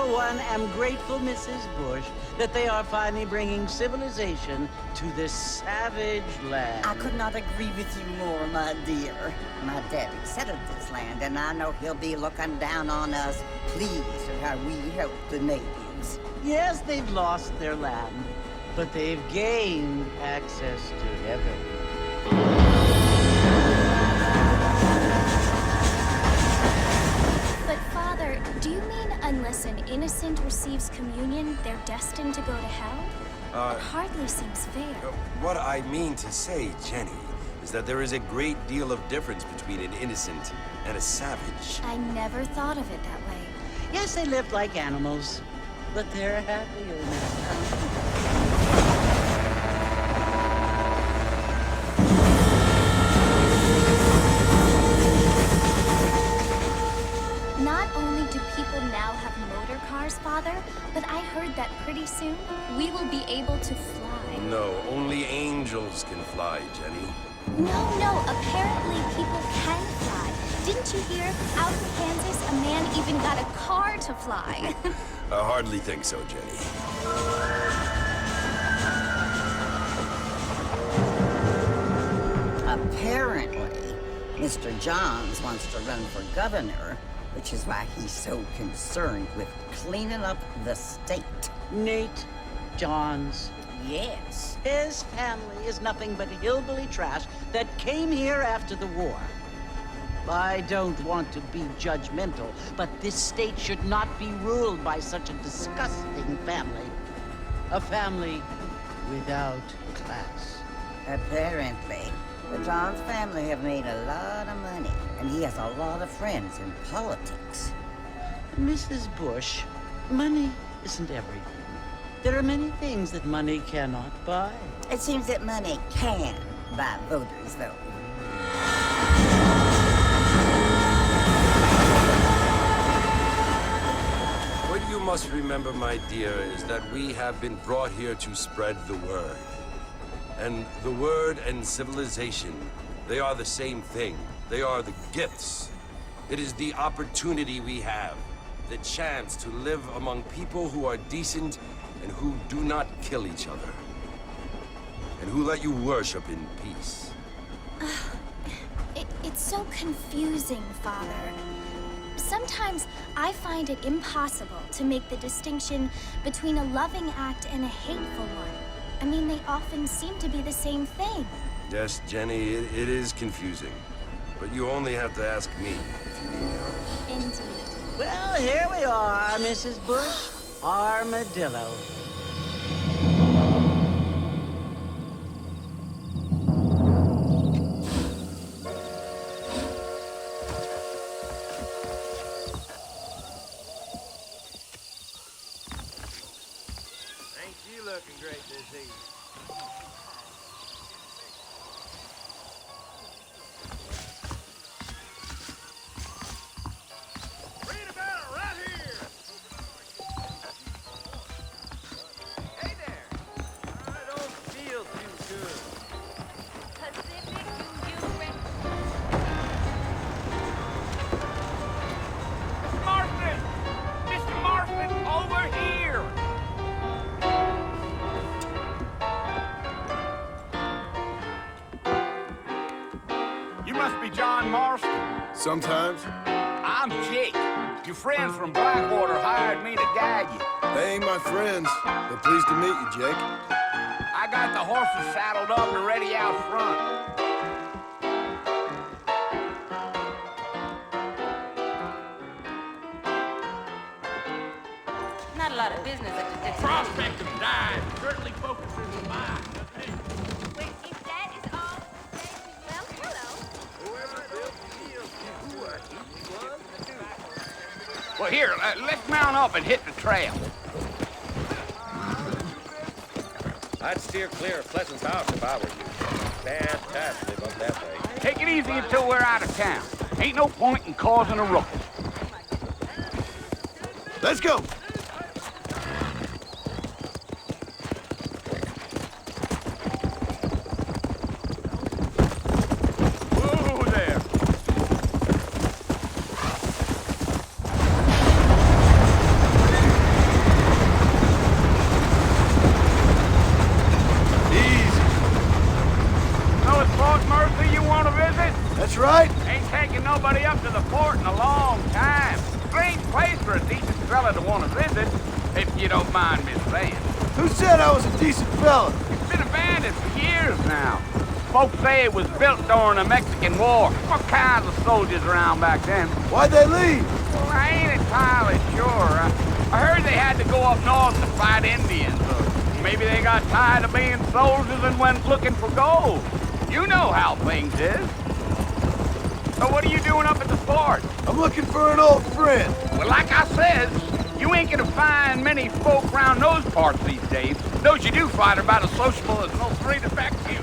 for one, am grateful, Mrs. Bush, that they are finally bringing civilization to this savage land. I could not agree with you more, my dear. My daddy settled this land, and I know he'll be looking down on us, pleased at how we help the natives. Yes, they've lost their land, but they've gained access to heaven. But, Father, do you mean unless an innocent receives communion, they're destined to go to hell? It hardly seems fair. What I mean to say, Jenny, is that there is a great deal of difference between an innocent and a savage. I never thought of it that way. Yes, they lived like animals, but they're happier now. Not only do people now have motor cars, Father, but I heard that pretty soon we will be able to fly. No, only angels can fly, Jenny. No, apparently people can fly. Didn't you hear? Out in Kansas, a man even got a car to fly. I hardly think so, Jenny. Apparently, Mr. Johns wants to run for governor, which is why he's so concerned with cleaning up the state. Nate Johns. Yes. His family is nothing but hillbilly trash that came here after the war. I don't want to be judgmental, but this state should not be ruled by such a disgusting family. A family without class. Apparently, the Johns family have made a lot of money, and he has a lot of friends in politics. Mrs. Bush, money isn't everything. There are many things that money cannot buy. It seems that money can buy voters, though. What you must remember, my dear, is that we have been brought here to spread the word. And the word and civilization, they are the same thing. They are the gifts. It is the opportunity we have, the chance to live among people who are decent and who do not kill each other, and who let you worship in peace. It's so confusing, Father. Sometimes I find it impossible to make the distinction between a loving act and a hateful one. I mean, they often seem to be the same thing. Yes, Jenny, it is confusing. But you only have to ask me if you need help. Indeed. Well, here we are, Mrs. Bush. Armadillo. Ain't you looking great this evening? Read about it right here! Hey there! I don't feel too good. Pacific Union Rent. Marvin! Mr. Marvin, over here! You must be John Marston. Sometimes. I'm Jake. Your friends from Blackwater hired me to guide you. They ain't my friends, but pleased to meet you, Jake. I got the horses saddled up and ready out front. Not a lot of business at the Dixon. Prospect of dying certainly focuses the mind, doesn't it? Wait, if that is all, well, hello. Well, here, let's mount up and hit the trail. I'd steer clear of Pleasant's house if I were you. Fantastic up that way. Take it easy until we're out of town. Ain't no point in causing a ruckus. Let's go! Whoa there. port in a long time. Strange place for a decent fella to want to visit, if you don't mind me saying. Who said I was a decent fella? It's been abandoned for years now. Folks say it was built during the Mexican War. What kinds of soldiers around back then? Why'd they leave? Well, I ain't entirely sure. I heard they had to go up north to fight Indians. Or maybe they got tired of being soldiers and went looking for gold. You know how things is. So what are you doing up at the fort? I'm looking for an old friend. Well, like I said, you ain't gonna find many folk around those parts these days. Those you do find are about as sociable as no three to back you.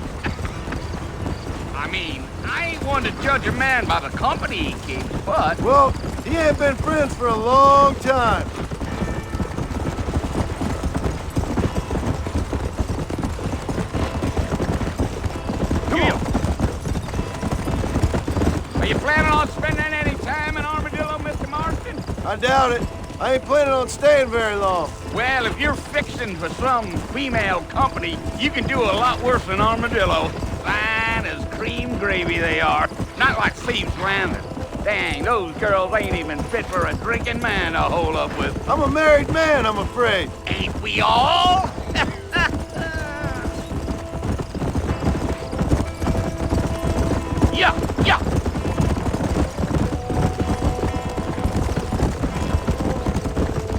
I mean, I ain't one to judge a man by the company he keeps, but... Well, he ain't been friends for a long time. Come on. Are you planning on spending any time in Armadillo, Mr. Marston? I doubt it. I ain't planning on staying very long. Well, if you're fixing for some female company, you can do a lot worse than Armadillo. Fine as cream gravy they are. Not like Thieves Landing. Dang, those girls ain't even fit for a drinking man to hole up with. I'm a married man, I'm afraid. Ain't we all? Yeah, yeah.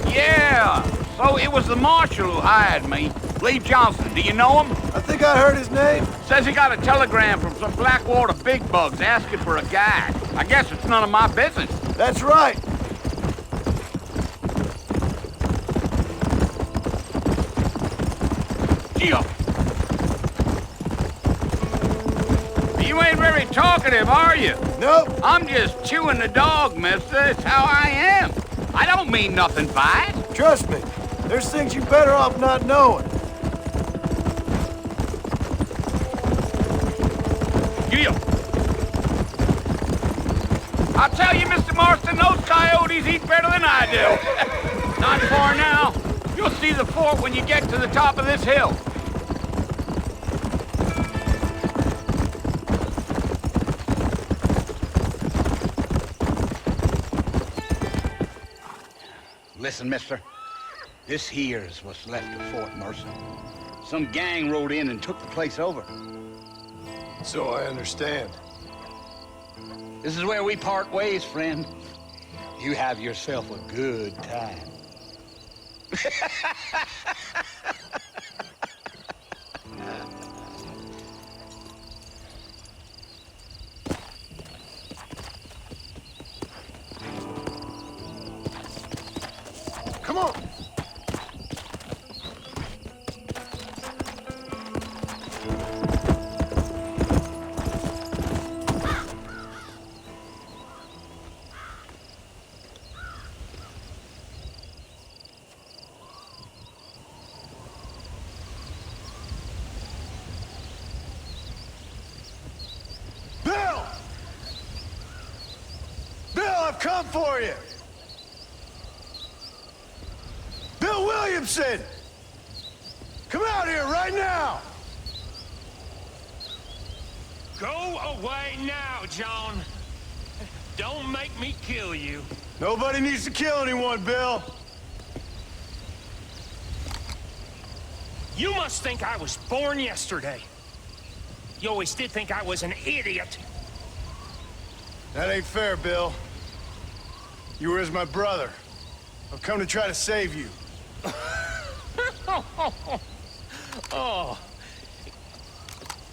Yeah, so it was the marshal who hired me. Lee Johnson, do you know him? I think I heard his name. Says he got a telegram from some Blackwater big bugs asking for a guide. I guess it's none of my business. That's right. Gio. You ain't very talkative, are you? Nope. I'm just chewing the dog, mister. It's how I am. I don't mean nothing by it. Trust me. There's things you're better off not knowing. Gio. I'll tell you, Mr. Marston, those coyotes eat better than I do. Not far now. You'll see the fort when you get to the top of this hill. Listen, mister. This here's what's left of Fort Mercer. Some gang rode in and took the place over. So I understand. This is where we part ways, friend. You have yourself a good time. Come on. Bill! Bill, I've come for you! Bill Williamson! Come out here right now! Go away now, John. Don't make me kill you. Nobody needs to kill anyone, Bill. You must think I was born yesterday. You always did think I was an idiot. That ain't fair, Bill. You were as my brother. I've come to try to save you. Oh.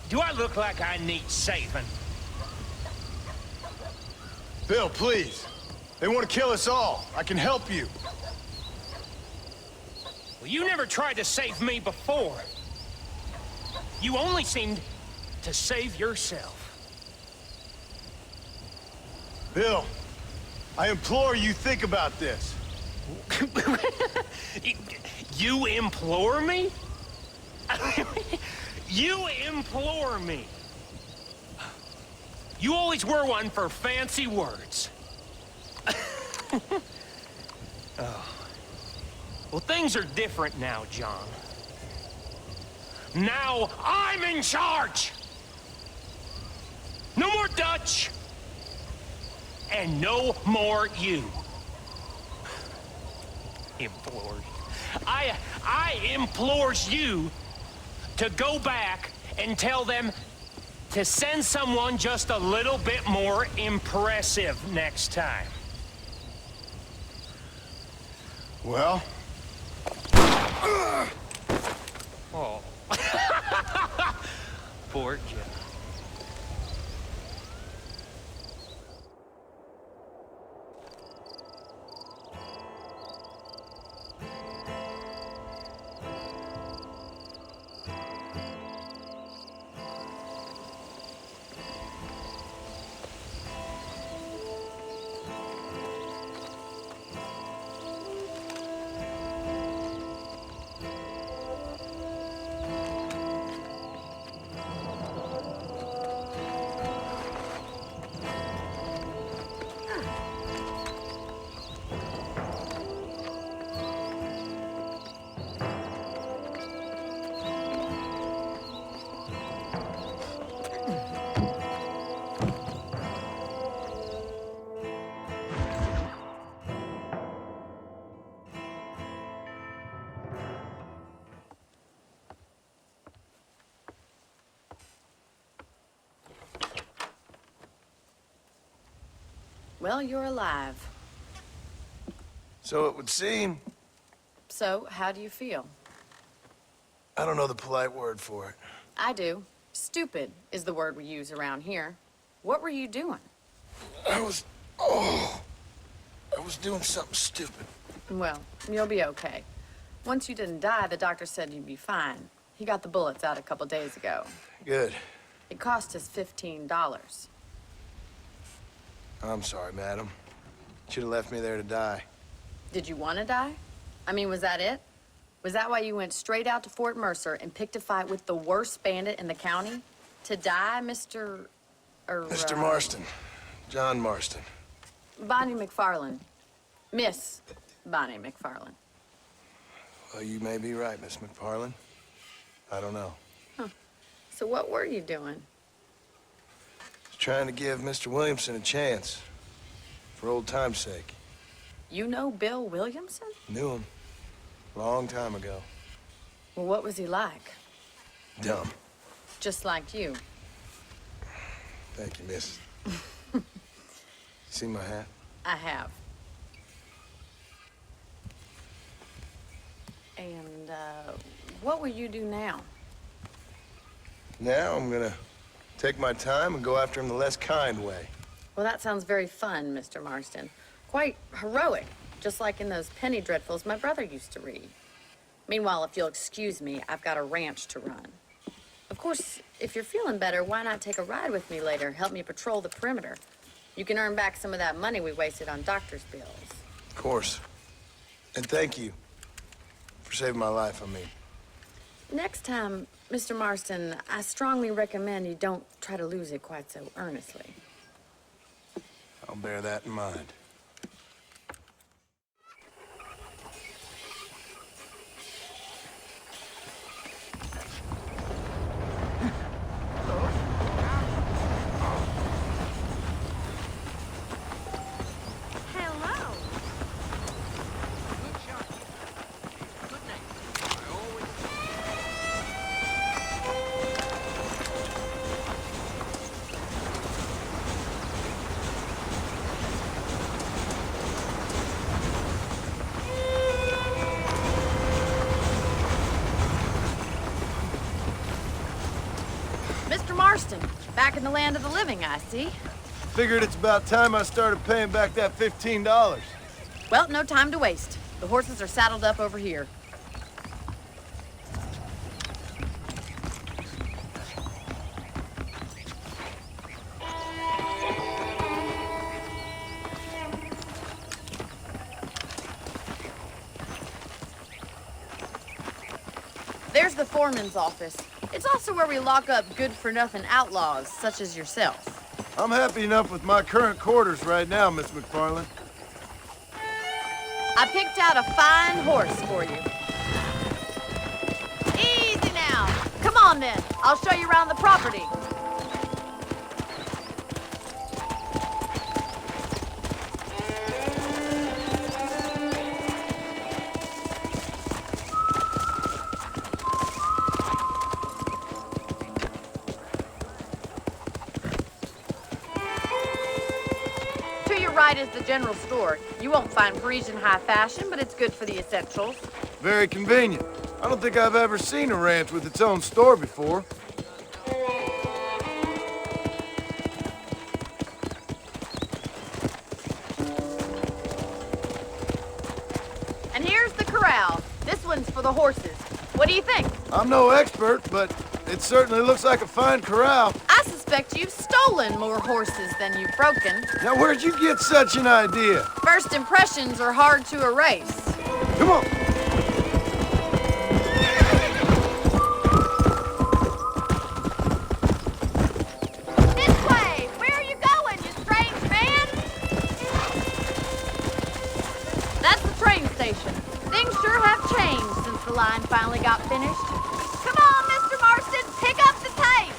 Do I look like I need saving? Bill, please. They want to kill us all. I can help you. Well, you never tried to save me before. You only seemed to save yourself. Bill, I implore you think about this. You implore me? You implore me? You always were one for fancy words. Oh. Well, things are different now, John. Now I'm in charge! No more Dutch! and no more you. Implores. I implores you to go back and tell them to send someone just a little bit more impressive next time. Well? Oh. Poor Joe. Well, you're alive. So it would seem. So, how do you feel? I don't know the polite word for it. I do. Stupid is the word we use around here. What were you doing? I was doing something stupid. Well, you'll be okay. Once you didn't die, the doctor said you'd be fine. He got the bullets out a couple days ago. Good. It cost us $15. I'm sorry, madam. Should have left me there to die. Did you want to die? I mean, was that it? Was that why you went straight out to Fort Mercer and picked a fight with the worst bandit in the county? To die, Mr. Mr. Marston. John Marston. Bonnie McFarland. Miss Bonnie McFarland. Well, you may be right, Miss McFarland. I don't know. Huh. So what were you doing? Trying to give Mr. Williamson a chance. For old time's sake. You know Bill Williamson? Knew him. Long time ago. Well, what was he like? Dumb. Just like you. Thank you, miss. See my hat? I have. And, what will you do now? Now I'm gonna take my time and go after him the less kind way. Well, that sounds very fun, Mr. Marston. Quite heroic, just like in those penny dreadfuls my brother used to read. Meanwhile, if you'll excuse me, I've got a ranch to run. Of course, if you're feeling better, why not take a ride with me later? Help me patrol the perimeter. You can earn back some of that money we wasted on doctor's bills. Of course. And thank you for saving my life, I mean. Next time, Mr. Marston, I strongly recommend you don't try to lose it quite so earnestly. I'll bear that in mind. Hello. Mr. Marston, back in the land of the living, I see. Figured it's about time I started paying back that $15. Well, no time to waste. The horses are saddled up over here. There's the foreman's office. It's also where we lock up good-for-nothing outlaws, such as yourself. I'm happy enough with my current quarters right now, Miss McFarland. I picked out a fine horse for you. Easy now. Come on, then. I'll show you around the property. wide as the general store. You won't find Parisian high fashion, but it's good for the essentials. Very convenient. I don't think I've ever seen a ranch with its own store before. And here's the corral. This one's for the horses. What do you think? I'm no expert, but it certainly looks like a fine corral. I suspect you've stolen more horses than you've broken. Now, where'd you get such an idea? First impressions are hard to erase. Come on. This way! Where are you going, you strange man? That's the train station. Things sure have changed since the line finally got finished. Come on, Mr. Marston, pick up the tape!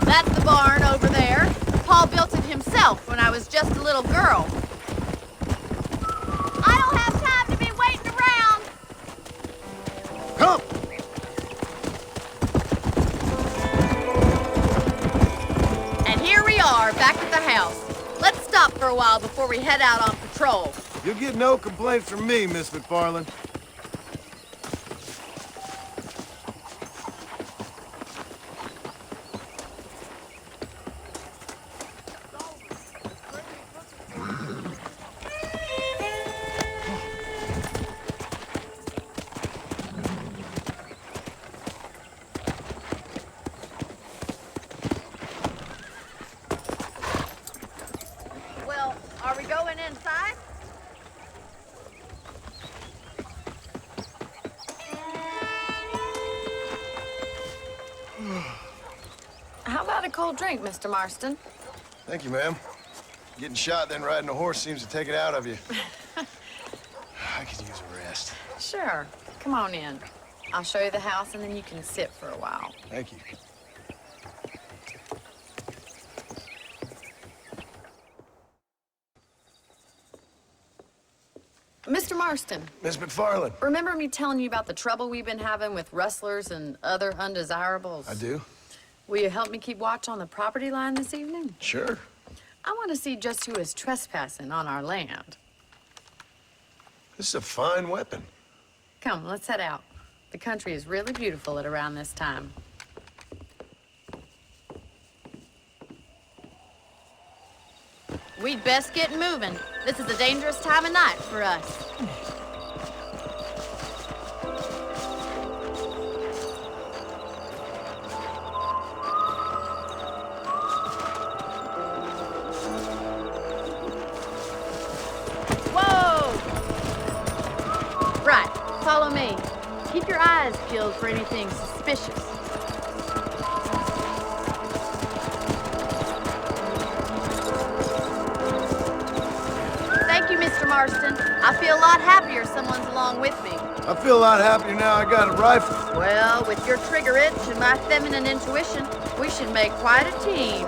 That's the barn over there. Paul built it himself when I was just a little girl. I don't have time to be waiting around! Come! And here we are, back at the house. Let's stop for a while before we head out on patrol. You'll get no complaints from me, Miss McFarland. Well, are we going inside? How about a cold drink, Mr. Marston? Thank you, ma'am. Getting shot, then riding a horse seems to take it out of you. I could use a rest. Sure. Come on in. I'll show you the house, and then you can sit for a while. Thank you. Mr. Marston, Miss McFarland. remember me telling you about the trouble we've been having with rustlers and other undesirables? I do? Will you help me keep watch on the property line this evening? Sure. I want to see just who is trespassing on our land. This is a fine weapon. Come, let's head out. The country is really beautiful at around this time. We'd best get moving. This is a dangerous time of night for us. Whoa! Right, follow me. Keep your eyes peeled for anything suspicious. Thank you, Mr. Marston. I feel a lot happier someone's along with me. I feel a lot happier now I got a rifle. Well, with your trigger itch and my feminine intuition, we should make quite a team.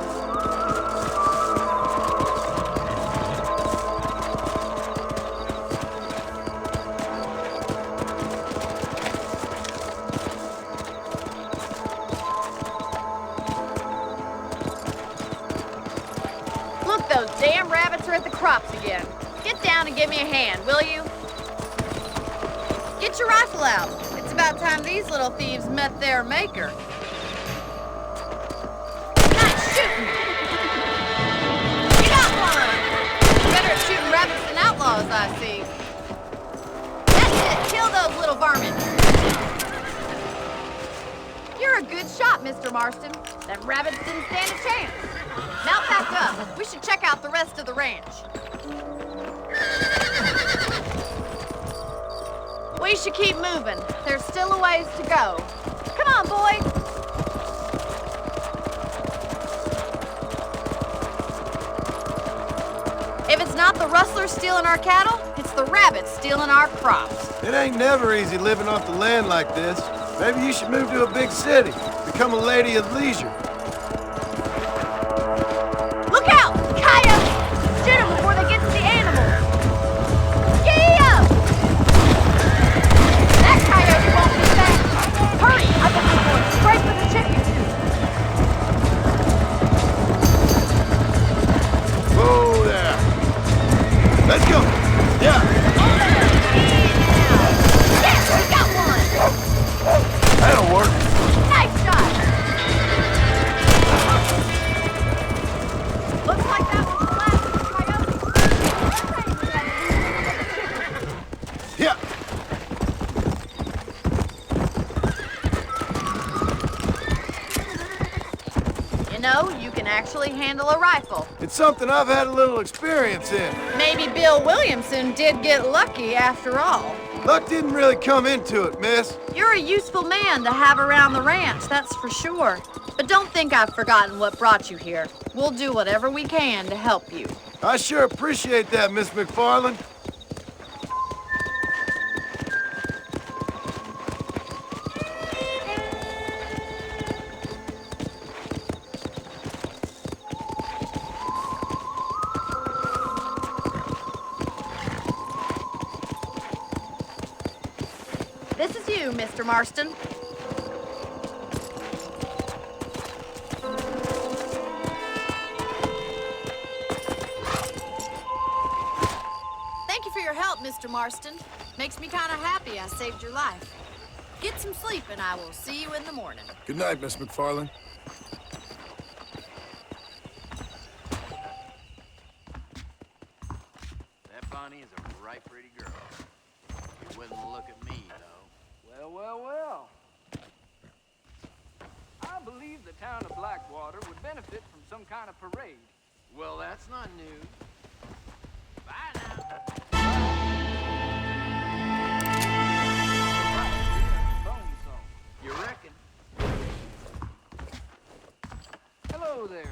Look, those damn rabbits are at the crops again. Get down and give me a hand, will you? Get your rifle out. It's about time these little thieves met their maker. Nice shooting! You got one! Better at shooting rabbits than outlaws, I see. That's it! Kill those little varmint! You're a good shot, Mr. Marston. Them rabbits didn't stand a chance. Mount back up. We should check out the rest of the ranch. We should keep moving. There's still a ways to go. Come on, boy. If it's not the rustlers stealing our cattle, it's the rabbits stealing our crops. It ain't never easy living off the land like this. Maybe you should move to a big city. Become a lady of leisure. Look out! Coyotes! Shoot them before they get to the animals! Yeah! That coyote won't be fast! Hurry! I've got some more straight for the chickens! Whoa there. Let's go. Yeah. Yes, we got one! That'll work. Nice shot! Looks like that was the last of the coyotes. Yeah. You know, you can actually handle a rifle. It's something I've had a little experience in. Maybe Bill Williamson did get lucky after all. Luck didn't really come into it, miss. You're a useful man to have around the ranch, that's for sure. But don't think I've forgotten what brought you here. We'll do whatever we can to help you. I sure appreciate that, Miss McFarland. This is you, Mr. Marston. Thank you for your help, Mr. Marston. Makes me kind of happy I saved your life. Get some sleep and I will see you in the morning. Good night, Miss McFarland. That Bonnie is a right pretty girl. You wouldn't look at me, though. Well. I believe the town of Blackwater would benefit from some kind of parade. Well, that's not news. Bye now. Bone song. You reckon? Hello there.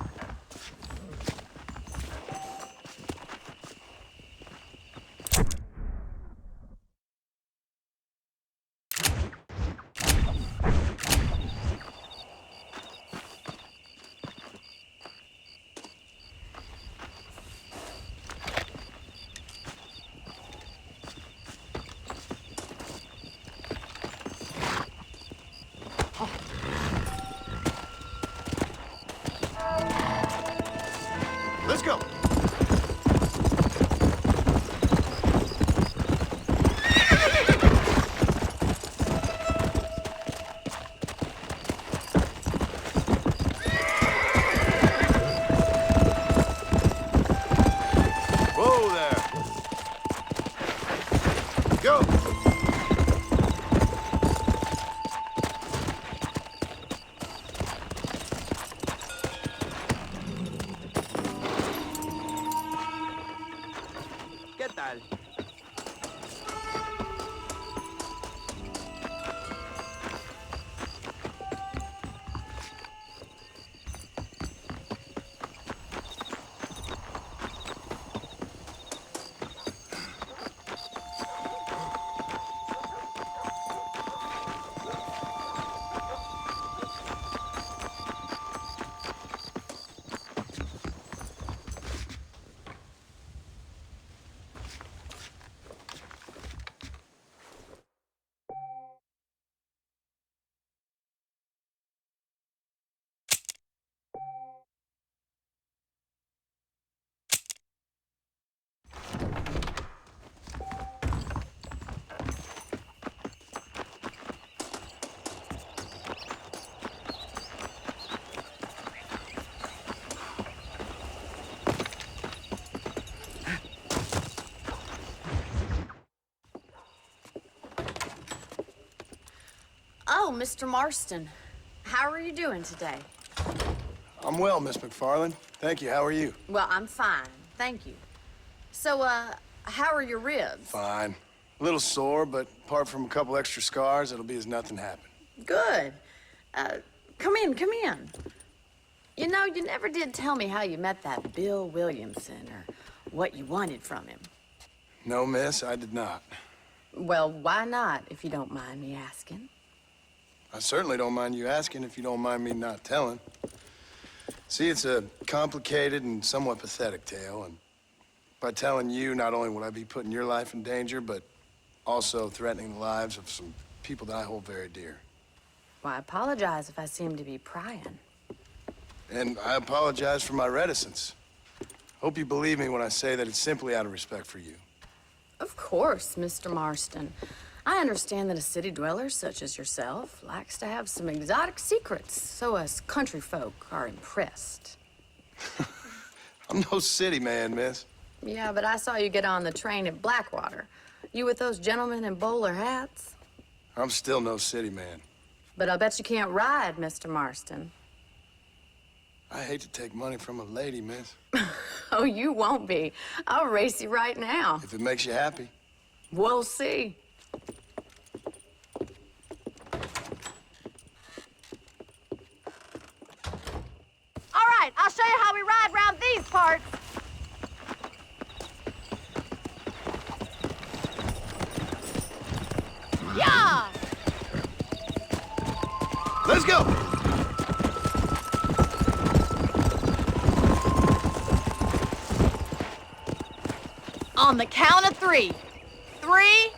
Let's go. Whoa there. Go. ¿Qué tal? Oh, Mr. Marston. How are you doing today? I'm well, Miss McFarland. Thank you. How are you? Well, I'm fine. Thank you. So, how are your ribs? Fine. A little sore, but apart from a couple extra scars, it'll be as nothing happened. Good. Come in, come in. You know, you never did tell me how you met that Bill Williamson or what you wanted from him. No, miss, I did not. Well, why not, if you don't mind me asking? I certainly don't mind you asking if you don't mind me not telling. See, it's a complicated and somewhat pathetic tale, and by telling you, not only would I be putting your life in danger, but also threatening the lives of some people that I hold very dear. Well, I apologize if I seem to be prying. And I apologize for my reticence. Hope you believe me when I say that it's simply out of respect for you. Of course, Mr. Marston. I understand that a city dweller such as yourself likes to have some exotic secrets, so us country folk are impressed. I'm no city man, miss. Yeah, but I saw you get on the train at Blackwater. You with those gentlemen in bowler hats? I'm still no city man. But I'll bet you can't ride, Mr. Marston. I hate to take money from a lady, miss. Oh, you won't be. I'll race you right now. If it makes you happy. We'll see. All right, I'll show you how we ride around these parts. Yeah! Let's go! On the count of 3. 3,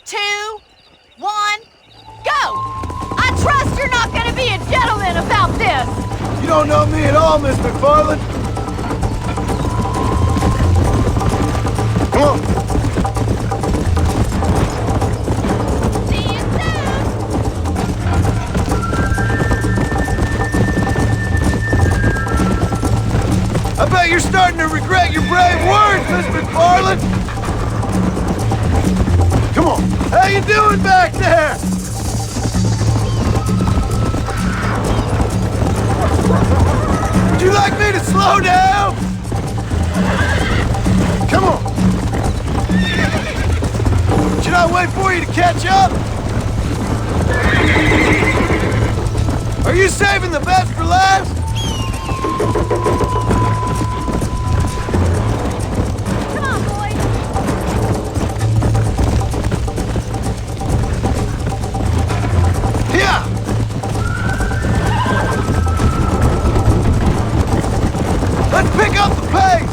2, 1, go! I trust you're not gonna be a gentleman about this! You don't know me at all, Miss McFarland. Come on. See you soon! I bet you're starting to regret your brave words, Miss McFarland. Come on. How you doing back there? Would you like me to slow down? Come on. Should I wait for you to catch up? Are you saving the best for last? Come on, boys! Yeah. Let's pick up the pace.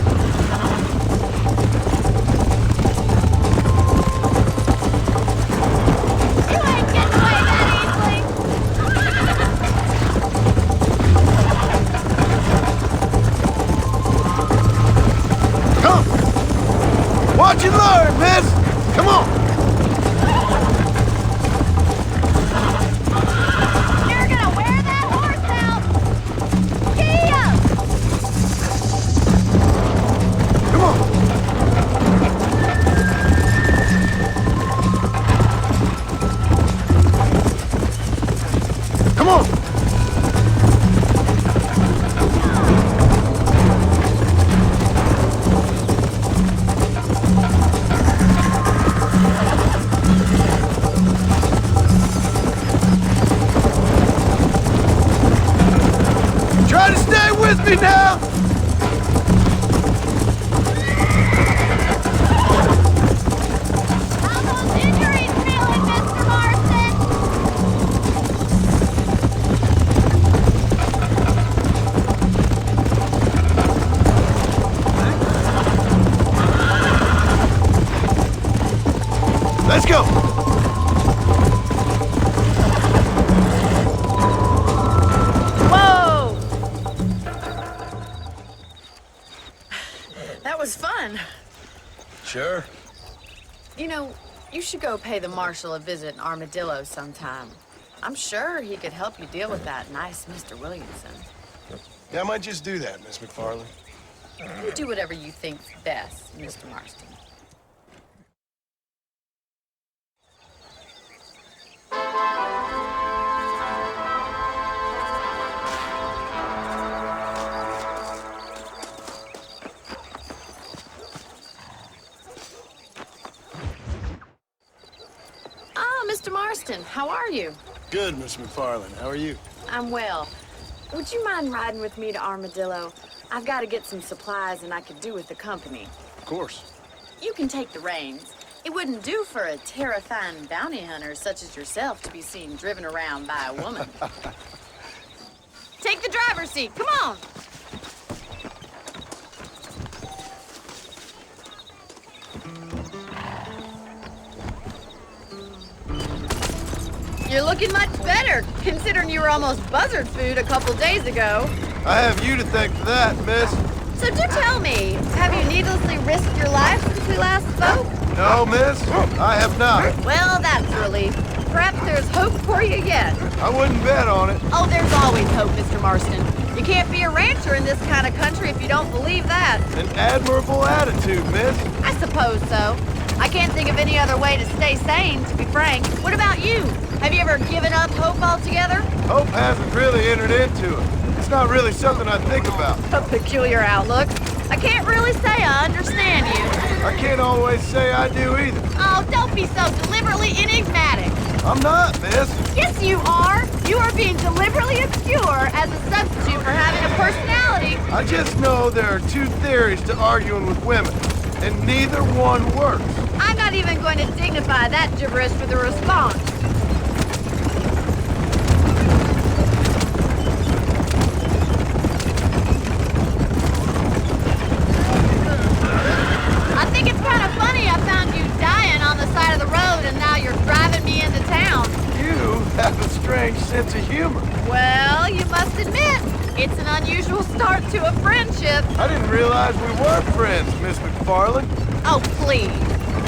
You ain't getting away that easily! Come. Watch and learn, miss. Come on. You're gonna wear that horse out! Gee up! Come on. Come on. Try to stay with me now. How those injuries feeling, Mr. Marston? Let's go. Whoa! That was fun. Sure. You know, you should go pay the marshal a visit in Armadillo sometime. I'm sure he could help you deal with that nice Mr. Williamson. Yeah, I might just do that, Miss McFarland. You do whatever you think's best, Mr. Marston. Ah, Mr. Marston, how are you? Good, Miss McFarland. How are you? I'm well. Would you mind riding with me to Armadillo? I've got to get some supplies and I could do with the company. Of course. You can take the reins. It wouldn't do for a terrifying bounty hunter such as yourself to be seen driven around by a woman. Take the driver's seat, come on! You're looking much better, considering you were almost buzzard food a couple days ago. I have you to thank for that, miss. So do tell me, have you needlessly risked your life since we last spoke? No, miss, I have not. Well, that's a relief. Perhaps there's hope for you yet. I wouldn't bet on it. Oh, there's always hope, Mr. Marston. You can't be a rancher in this kind of country if you don't believe that. An admirable attitude, miss. I suppose so. I can't think of any other way to stay sane, to be frank. What about you? Have you ever given up hope altogether? Hope hasn't really entered into it. It's not really something I think about. A peculiar outlook. I can't really say I understand you. I can't always say I do either. Oh, don't be so deliberately enigmatic. I'm not, miss. Yes, you are. You are being deliberately obscure as a substitute for having a personality. I just know there are two theories to arguing with women, and neither one works. I'm not even going to dignify that gibberish with a response. I think it's kind of funny I found you dying on the side of the road and now you're driving me into town. You have a strange sense of humor. Well, you must admit, it's an unusual start to a friendship. I didn't realize we were friends, Miss McFarland. Oh, please.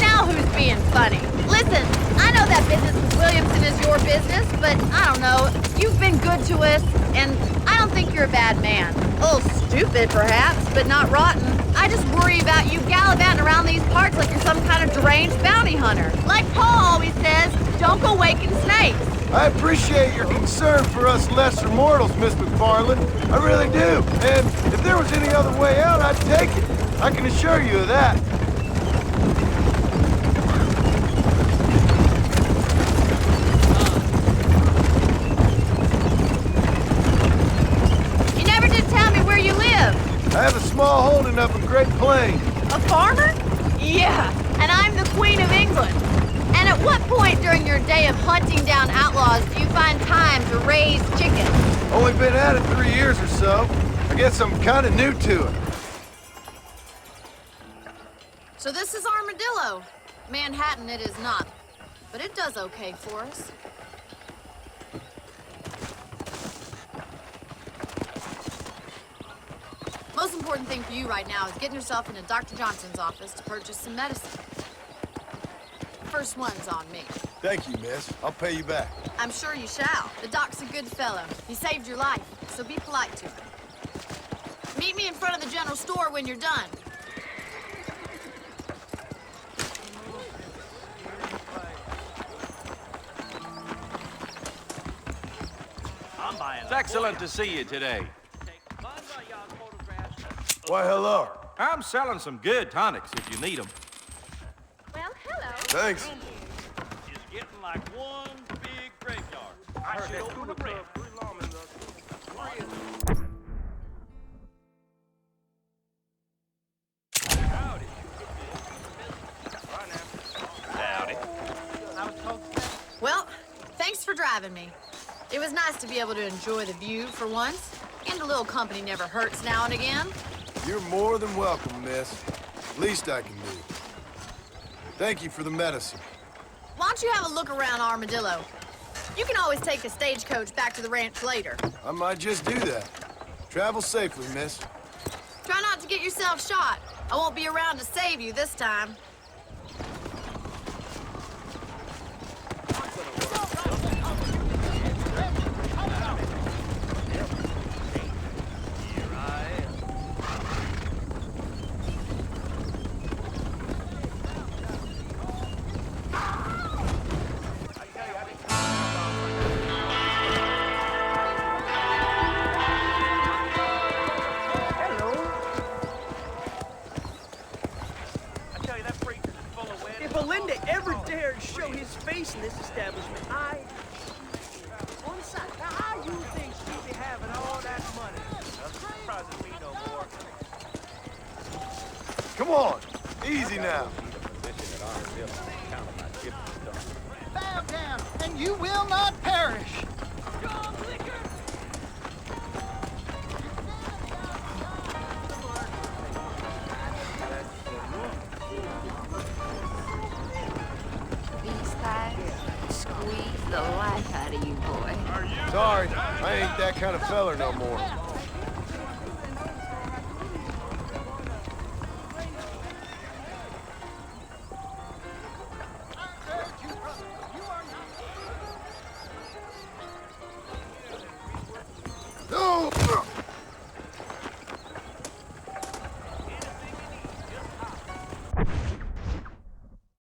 Now who's being funny? Listen, I know that business with Williamson is your business, but I don't know. You've been good to us, and I don't think you're a bad man. A little stupid, perhaps, but not rotten. I just worry about you gallivanting around these parts like you're some kind of deranged bounty hunter. Like Paul always says, don't go waking snakes. I appreciate your concern for us lesser mortals, Miss McFarland. I really do. And if there was any other way out, I'd take it. I can assure you of that. You never did tell me where you live. I have a small holding up in Great Plains. A farmer? Yeah, and I'm the Queen of England. And at what point during your day of hunting down outlaws do you find time to raise chickens? Only been at it 3 years or so. I guess I'm kind of new to it. So this is Armadillo. Manhattan it is not, but it does okay for us. Most important thing for you right now is getting yourself into Dr. Johnson's office to purchase some medicine. First one's on me. Thank you, miss. I'll pay you back. I'm sure you shall. The doc's a good fellow. He saved your life, so be polite to him. Meet me in front of the general store when you're done. It's excellent to see you today. Why, hello. I'm selling some good tonics if you need them. Well, hello. Thanks. It's getting like one big graveyard. I should open a branch. Howdy. Howdy. Well, thanks for driving me. It was nice to be able to enjoy the view for once, and a little company never hurts now and again. You're more than welcome, miss. Least I can do. Thank you for the medicine. Why don't you have a look around Armadillo? You can always take a stagecoach back to the ranch later. I might just do that. Travel safely, miss. Try not to get yourself shot. I won't be around to save you this time. In this establishment, on the side. Now, how you think she'd be having all that money? Surprising me no more. Come on. Easy now. fishing at Arnold Hill on account of my ship and stuff. Bow down, and you will not perish. These thighs squeeze the life out of you, boy. Sorry, I ain't that kind of feller no more.